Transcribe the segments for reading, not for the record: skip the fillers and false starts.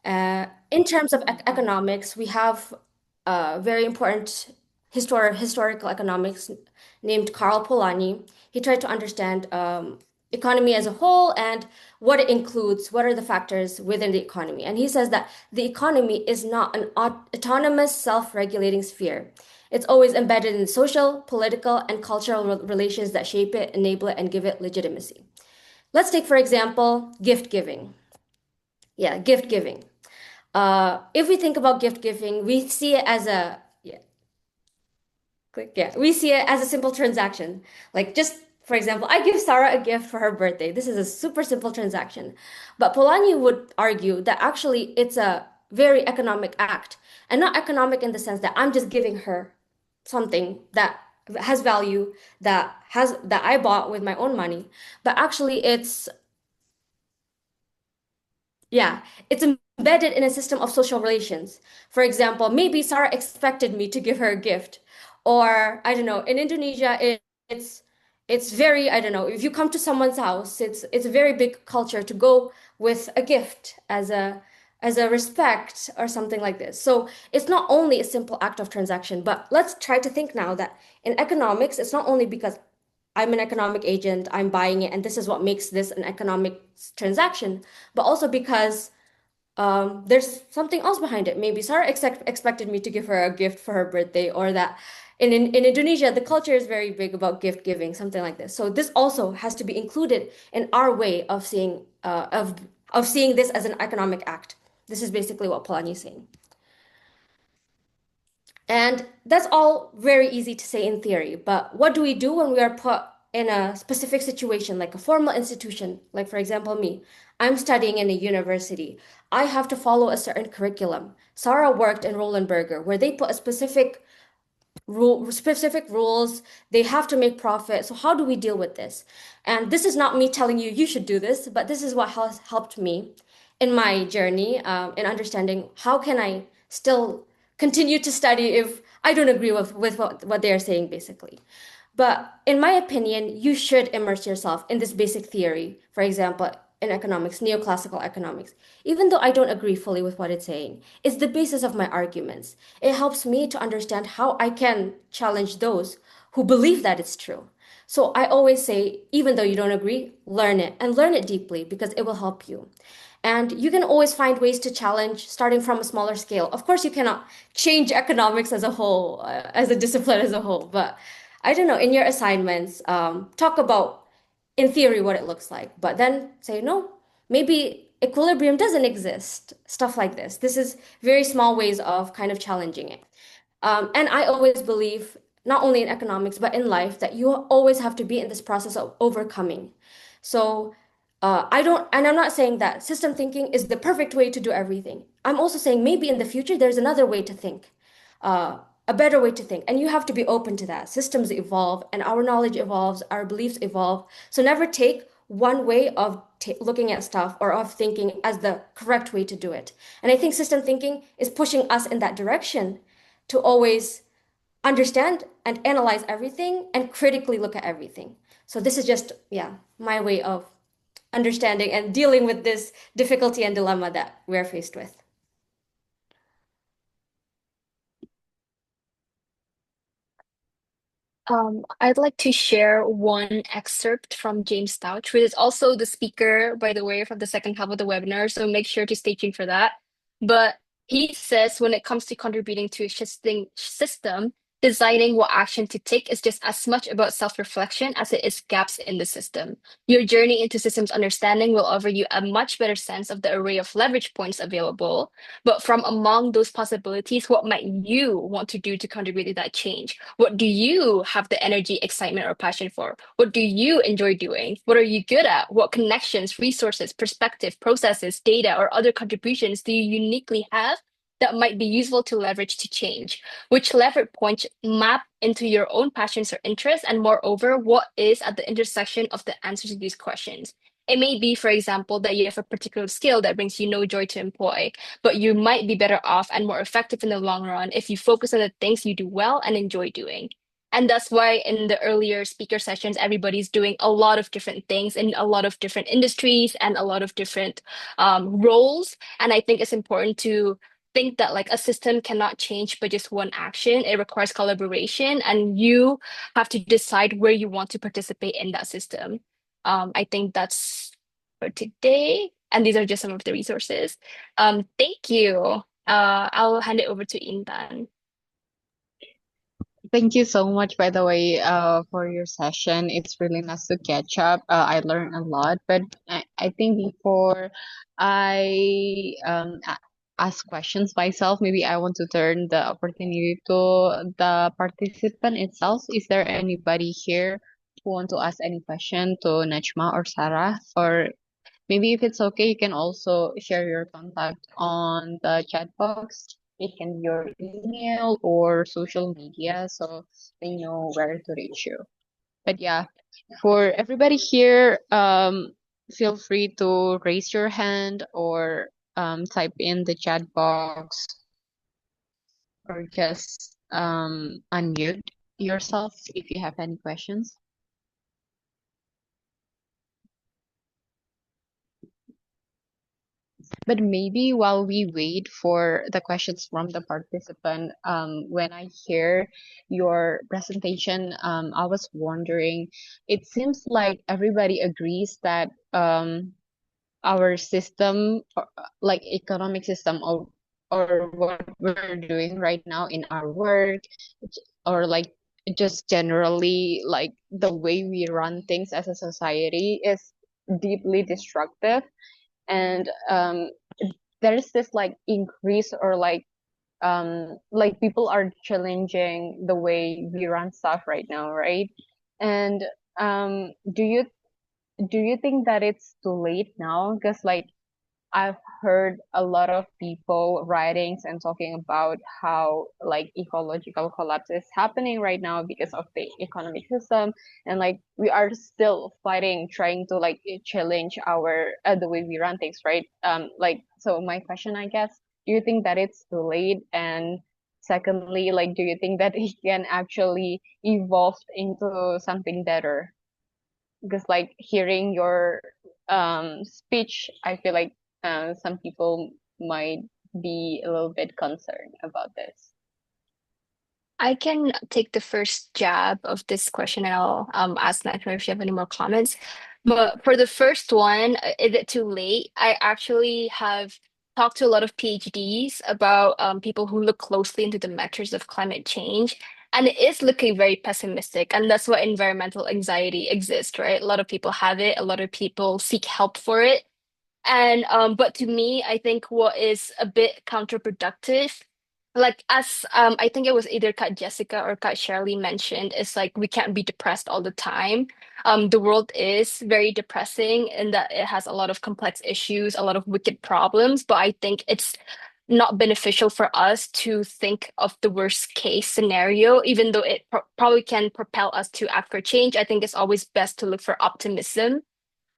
In terms of economics, we have a very important historical economics named Karl Polanyi. He tried to understand economy as a whole and what it includes, what are the factors within the economy. And he says that the economy is not an autonomous, self-regulating sphere. It's always embedded in social, political, and cultural relations that shape it, enable it, and give it legitimacy. Let's take, for example, gift giving. Yeah, gift giving. If we think about gift giving, we see it as a yeah, click yeah, we see it as a simple transaction. Like just for example, I give Sarah a gift for her birthday. This is a super simple transaction. But Polanyi would argue that actually it's a very economic act, and not economic in the sense that I'm just giving her something that has value that I bought with my own money, but actually yeah, it's embedded in a system of social relations. For example, maybe Sarah expected me to give her a gift. Or I don't know, in Indonesia it's very, I don't know, if you come to someone's house, it's a very big culture to go with a gift as a respect or something like this. So it's not only a simple act of transaction, but let's try to think now that in economics, it's not only because I'm an economic agent, I'm buying it, and this is what makes this an economic transaction, but also because there's something else behind it. Maybe Sarah expected me to give her a gift for her birthday, or that in Indonesia, the culture is very big about gift giving, something like this. So this also has to be included in our way of seeing this as an economic act. This is basically what Polanyi is saying. And that's all very easy to say in theory, but what do we do when we are put in a specific situation, like a formal institution? Like, for example, me, I'm studying in a university. I have to follow a certain curriculum. Sarah worked in Roland Berger, where they put a specific rules. They have to make profit. So how do we deal with this? And this is not me telling you you should do this, but this is what has helped me in my journey in understanding how can I still continue to study if I don't agree with what they are saying, basically. But in my opinion, you should immerse yourself in this basic theory. For example, in economics, neoclassical economics. Even though I don't agree fully with what it's saying, it's the basis of my arguments. It helps me to understand how I can challenge those who believe that it's true. So I always say, even though you don't agree, learn it and learn it deeply because it will help you. And you can always find ways to challenge starting from a smaller scale. Of course, you cannot change economics as a whole, as a discipline as a whole, but I don't know, in your assignments, talk about in theory what it looks like, but then say, no, maybe equilibrium doesn't exist, stuff like this. This is very small ways of kind of challenging it. And I always believe, not only in economics, but in life, that you always have to be in this process of overcoming. So I don't, and I'm not saying that system thinking is the perfect way to do everything. I'm also saying maybe in the future, there's another way to think, a better way to think. And you have to be open to that. Systems evolve and our knowledge evolves, our beliefs evolve. So never take one way of looking at stuff or of thinking as the correct way to do it. And I think system thinking is pushing us in that direction to always understand and analyze everything and critically look at everything. So this is just, yeah, my way of understanding and dealing with this difficulty and dilemma that we're faced with. I'd like to share one excerpt from James Stout, who is also the speaker, by the way, from the second half of the webinar. So make sure to stay tuned for that. But he says when it comes to contributing to a shifting system, deciding what action to take is just as much about self-reflection as it is gaps in the system. Your journey into systems understanding will offer you a much better sense of the array of leverage points available. But from among those possibilities, what might you want to do to contribute to that change? What do you have the energy, excitement, or passion for? What do you enjoy doing? What are you good at? What connections, resources, perspective, processes, data, or other contributions do you uniquely have that might be useful to leverage to change? Which leverage points map into your own passions or interests? And moreover, what is at the intersection of the answers to these questions? It may be, for example, that you have a particular skill that brings you no joy to employ, but you might be better off and more effective in the long run if you focus on the things you do well and enjoy doing. And that's why in the earlier speaker sessions, everybody's doing a lot of different things in a lot of different industries and a lot of different roles. And I think it's important to think that like a system cannot change by just one action. It requires collaboration, and you have to decide where you want to participate in that system. I think that's for today. And these are just some of the resources. Thank you. I'll hand it over to Intan. Thank you so much, by the way, for your session. It's really nice to catch up. I learned a lot, but I think before I ask questions myself, maybe I want to turn the opportunity to the participant itself. Is there anybody here who want to ask any question to Najma or Sarah? Or maybe if it's okay, you can also share your contact on the chat box. It can be your email or social media so they know where to reach you. But yeah, for everybody here, feel free to raise your hand or type in the chat box or just unmute yourself if you have any questions. But maybe while we wait for the questions from the participant, when I hear your presentation, I was wondering, it seems like everybody agrees that our system, like economic system, or what we're doing right now in our work, or like just generally like the way we run things as a society is deeply destructive and there's this like increase or like people are challenging the way we run stuff right now, right? And do you think that it's too late now? Because like I've heard a lot of people writings and talking about how like ecological collapse is happening right now because of the economic system, and like we are still fighting, trying to like challenge our the way we run things, right? Like so my question, I guess, do you think that it's too late? And secondly, like do you think that it can actually evolve into something better? Because like hearing your speech, I feel like some people might be a little bit concerned about this. I can take the first jab of this question and I'll ask Najma if you have any more comments. But for the first one, is it too late? I actually have talked to a lot of PhDs about people who look closely into the measures of climate change. And it is looking very pessimistic. And that's why environmental anxiety exists, right? A lot of people have it, a lot of people seek help for it. And but to me, I think what is a bit counterproductive, like as I think it was either Kat Jessica or Kat Shirley mentioned, is like we can't be depressed all the time. The world is very depressing in that it has a lot of complex issues, a lot of wicked problems, but I think it's not beneficial for us to think of the worst case scenario, even though it probably can propel us to act for change. I think it's always best to look for optimism.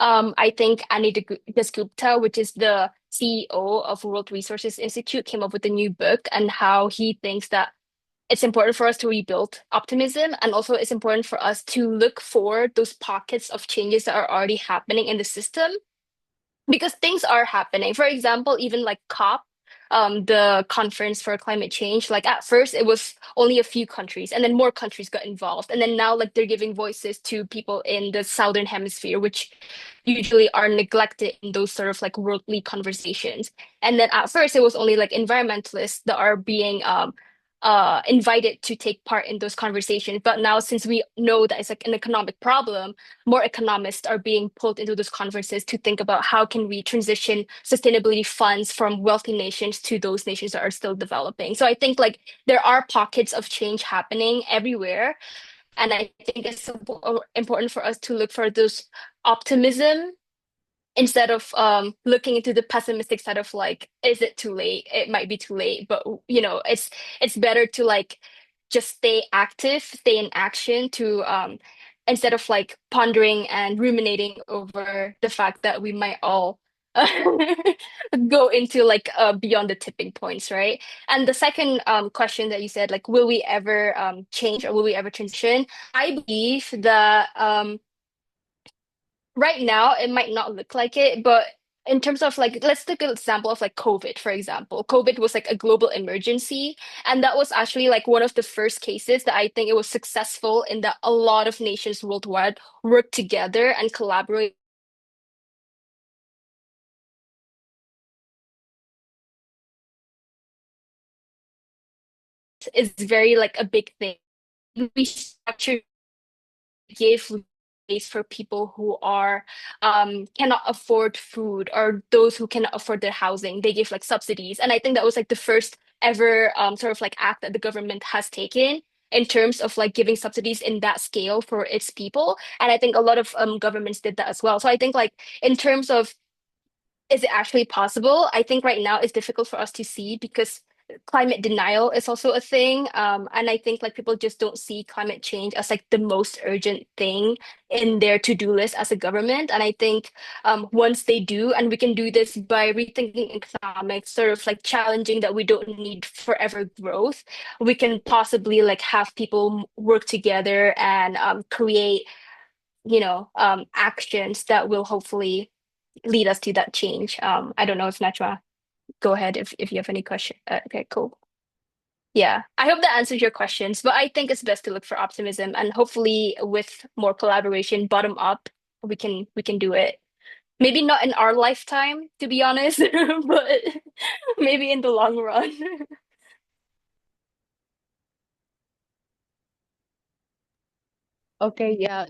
I think Annie Dasgupta, which is the CEO of World Resources Institute, came up with a new book and how he thinks that it's important for us to rebuild optimism, and also it's important for us to look for those pockets of changes that are already happening in the system because things are happening. For example, even like COP, the conference for climate change, like at first it was only a few countries and then more countries got involved. And then now like they're giving voices to people in the southern hemisphere, which usually are neglected in those sort of like worldly conversations. And then at first it was only like environmentalists that are being invited to take part in those conversations. But now since we know that it's like an economic problem, more economists are being pulled into those conferences to think about how can we transition sustainability funds from wealthy nations to those nations that are still developing. So I think like there are pockets of change happening everywhere, and I think it's important for us to look for those optimism instead of looking into the pessimistic side of like, is it too late? It might be too late, but it's better to like just stay active, stay in action to instead of like pondering and ruminating over the fact that we might all go into like beyond the tipping points, right? And the second question that you said, like, will we ever change or will we ever transition? I believe that right now it might not look like it, but in terms of like, let's take an example of like COVID, for example. COVID was like a global emergency, and that was actually like one of the first cases that I think it was successful in that a lot of nations worldwide worked together and collaborate is very like a big thing. We structure give space for people who are cannot afford food or those who cannot afford their housing. They give like subsidies, and I think that was like the first ever sort of like act that the government has taken in terms of like giving subsidies in that scale for its people. And I think a lot of governments did that as well. So I think like in terms of is it actually possible? I think right now it's difficult for us to see because climate denial is also a thing. And I think like people just don't see climate change as like the most urgent thing in their to-do list as a government. And I think once they do, and we can do this by rethinking economics, sort of like challenging that we don't need forever growth, we can possibly like have people work together and create, actions that will hopefully lead us to that change. I don't know if Najma, go ahead if you have any question. Okay, cool. Yeah, I hope that answers your questions, but I think it's best to look for optimism and hopefully with more collaboration, bottom up, we can do it. Maybe not in our lifetime, to be honest, but maybe in the long run. Okay, yeah.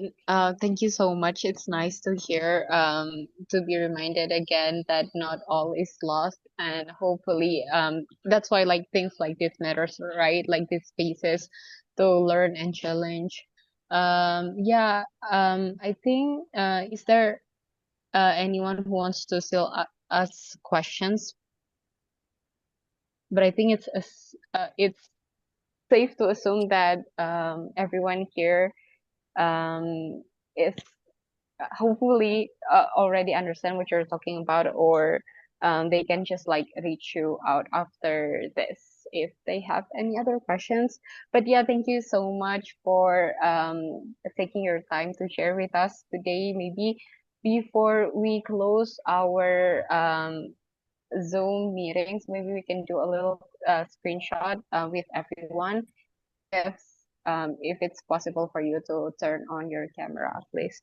Thank you so much. It's nice to hear, to be reminded again that not all is lost, and hopefully, that's why like things like this matters, right? Like these spaces to learn and challenge. Yeah. I think, is there anyone who wants to still ask questions? But I think it's safe to assume that everyone here um is hopefully already understand what you're talking about, or they can just like reach you out after this if they have any other questions. But yeah, thank you so much for taking your time to share with us today. Maybe before we close our Zoom meetings, maybe we can do a little screenshot with everyone if if it's possible for you to turn on your camera, please.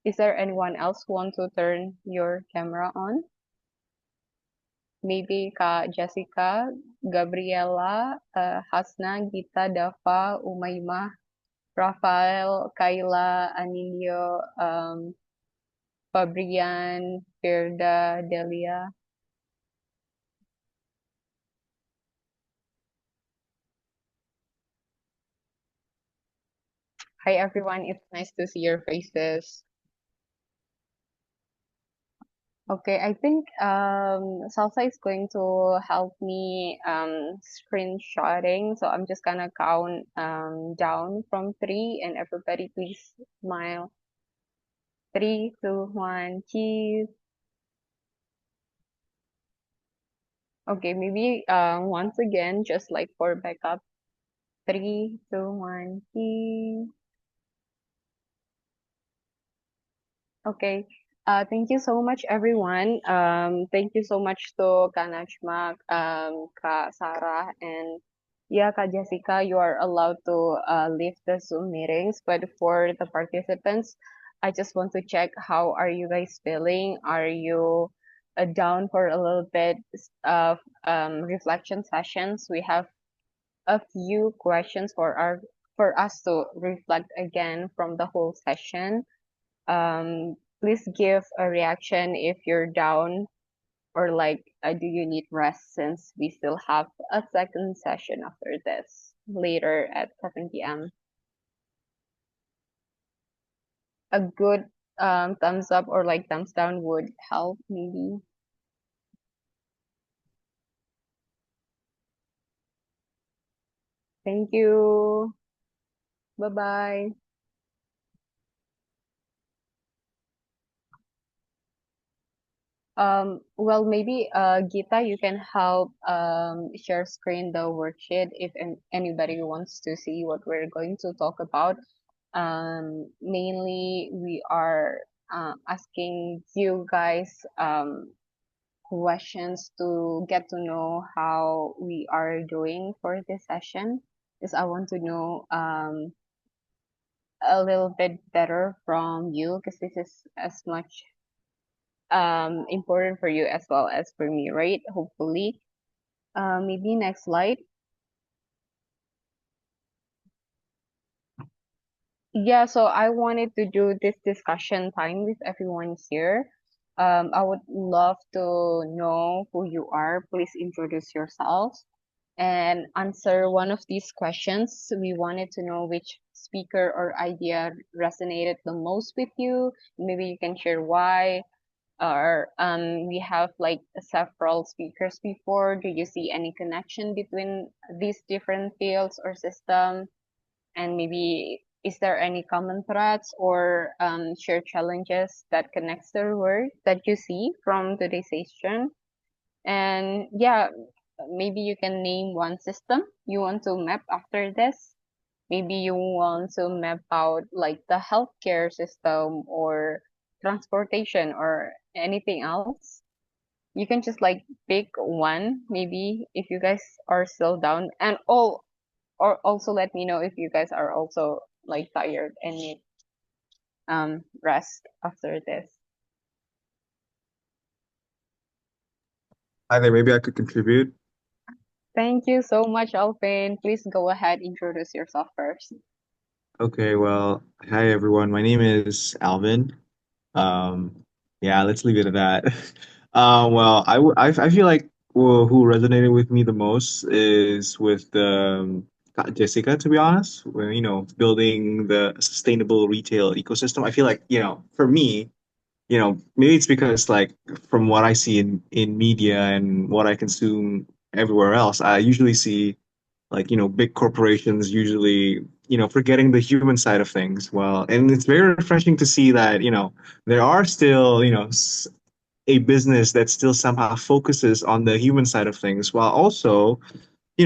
Is there anyone else who want to turn your camera on? Maybe Kak Jessica, Gabriela, Hasna, Gita, Dava, Umaymah, Rafael, Kayla, Anilio, Fabrian, Firda, Delia. Hi everyone, it's nice to see your faces. Okay, I think Salsa is going to help me screenshotting. So I'm just gonna count down from three, and everybody please smile. Three, two, one, cheese. Okay, maybe once again, just like for backup. Three, two, one, cheese. Okay. Thank you so much, everyone. Thank you so much to Kak Najma, Kak Sarah, and yeah, Kak Jessica. You are allowed to leave the Zoom meetings, but for the participants, I just want to check how are you guys feeling? Are you down for a little bit of reflection sessions? We have a few questions for us to reflect again from the whole session. Please give a reaction if you're down, or like, do you need rest, since we still have a second session after this later at 7 p.m. a good thumbs up or like thumbs down would help maybe. Thank you. Bye bye. Well, maybe Geeta, you can help share screen the worksheet if anybody wants to see what we're going to talk about. Mainly, we are asking you guys questions to get to know how we are doing for this session. Because I want to know a little bit better from you, because this is as much important for you as well as for me, right? Hopefully. Maybe next slide. Yeah, so I wanted to do this discussion time with everyone here. I would love to know who you are. Please introduce yourselves and answer one of these questions. We wanted to know which speaker or idea resonated the most with you. Maybe you can share why. Or we have like several speakers before. Do you see any connection between these different fields or systems? And maybe is there any common threads or shared challenges that connects the work that you see from today's session? And yeah, maybe you can name one system you want to map after this. Maybe you want to map out like the healthcare system or transportation or anything else. You can just like pick one, maybe if you guys are still down. And all or also let me know if you guys are also like tired and need rest after this. Hi there, maybe I could contribute. Thank you so much, Alvin. Please go ahead, introduce yourself first. Okay, well, hi everyone. My name is Alvin. Um, yeah, let's leave it at that. Well, I feel like who resonated with me the most is with Jessica, to be honest. When building the sustainable retail ecosystem. I feel like for me, maybe it's because like from what I see in media and what I consume everywhere else, I usually see like big corporations usually forgetting the human side of things. Well, and it's very refreshing to see that there are still a business that still somehow focuses on the human side of things while also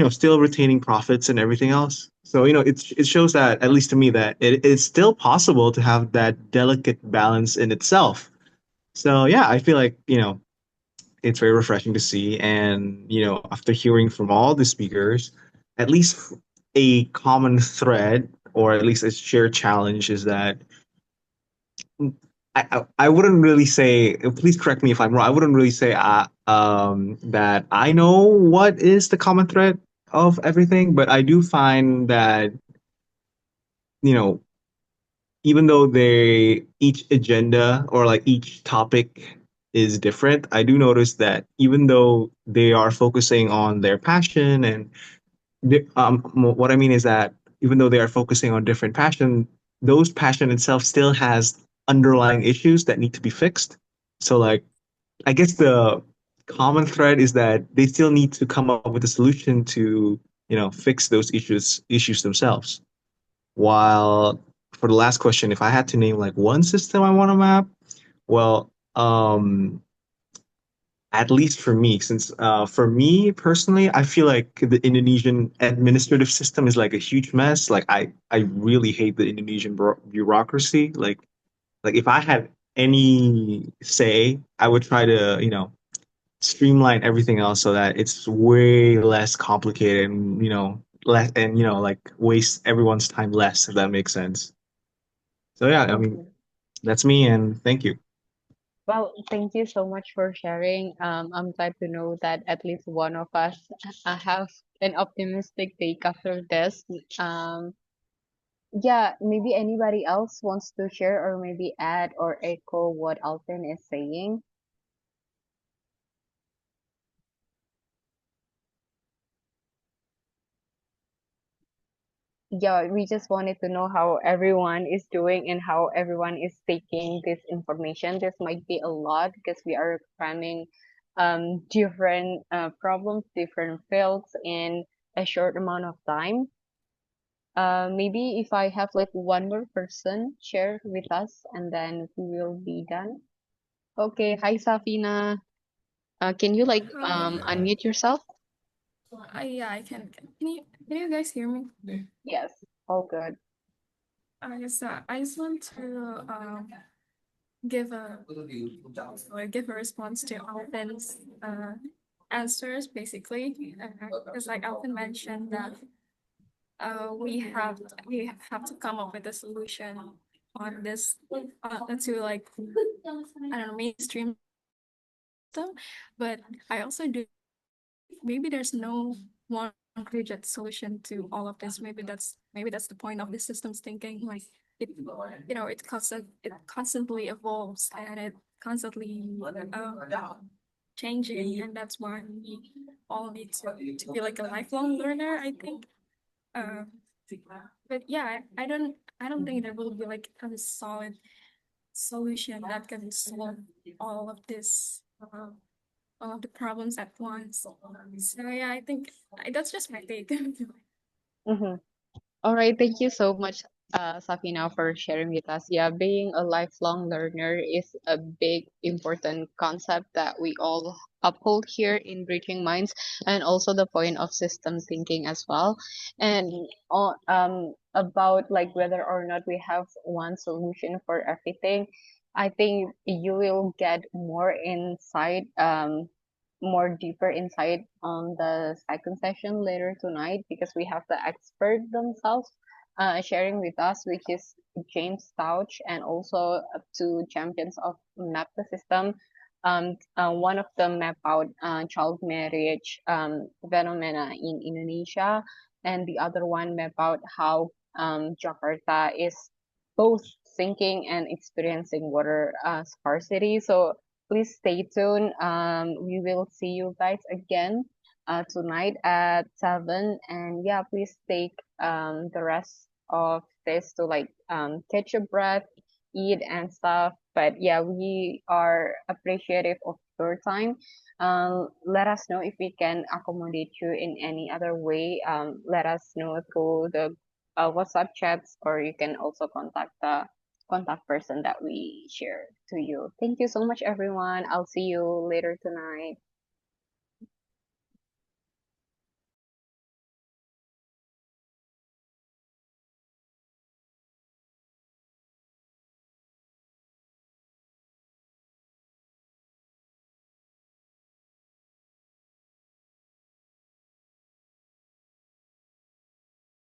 still retaining profits and everything else. So it shows that, at least to me, that it's still possible to have that delicate balance in itself. So yeah, I feel like it's very refreshing to see. And, after hearing from all the speakers, at least a common thread or at least a shared challenge is that I wouldn't really say, please correct me if I'm wrong, I wouldn't really say that I know what is the common thread of everything, but I do find that, you know, even though each agenda or like each topic is different, I do notice that even though they are focusing on their passion and what I mean is that even though they are focusing on different passion, those passion itself still has underlying issues that need to be fixed. So like I guess the common thread is that they still need to come up with a solution to fix those issues themselves. While for the last question, if I had to name like one system I want to map, well, at least for me, since for me personally, I feel like the Indonesian administrative system is like a huge mess. Like I really hate the Indonesian bureaucracy. Like if I had any say, I would try to streamline everything else so that it's way less complicated and less and like waste everyone's time less, if that makes sense. So yeah, I mean Okay. that's me, and thank you. Well, thank you so much for sharing. I'm glad to know that at least one of us have an optimistic take after this. Um, yeah, maybe anybody else wants to share or maybe add or echo what Alvin is saying. yeah, we just wanted to know how everyone is doing and how everyone is taking this information. This might be a lot because we are cramming different problems, different fields in a short amount of time. Maybe if I have like one more person share with us and then we will be done. Okay, hi Safina. Can you like Hi. unmute yourself? Yeah, I can. Can you guys hear me? Yes, all good. I just want to give a give a response to Alvin's answers basically, because like Alvin mentioned that we have to come up with a solution on this to like I don't know mainstream system, but I also do maybe there's no one rigid solution to all of this. Maybe that's the point of the systems thinking. Like it, it constantly evolves and it constantly changing, and that's why we all need to be like a lifelong learner. I think. Uh, but yeah, I don't think there will be like a solid solution that can solve all of this. All of the problems at once. So yeah, I think that's just my take. Mm-hmm. All right, thank you so much, Safina, for sharing with us. Yeah, being a lifelong learner is a big, important concept that we all uphold here in Bridging Minds, and also the point of system thinking as well. And about like whether or not we have one solution for everything, I think you will get more insight, more deeper insight on the second session later tonight because we have the expert themselves sharing with us, which is James Stouch and also two champions of Map the System. One of them map out child marriage phenomena in Indonesia, and the other one map out how Jakarta is both sinking and experiencing water scarcity. So please stay tuned. We will see you guys again tonight at 7. And yeah, please take the rest of this to like catch your breath, eat and stuff. But yeah, we are appreciative of your time. Let us know if we can accommodate you in any other way. Let us know through the WhatsApp chats, or you can also contact the contact person that we share to you. Thank you so much, everyone. I'll see you later tonight.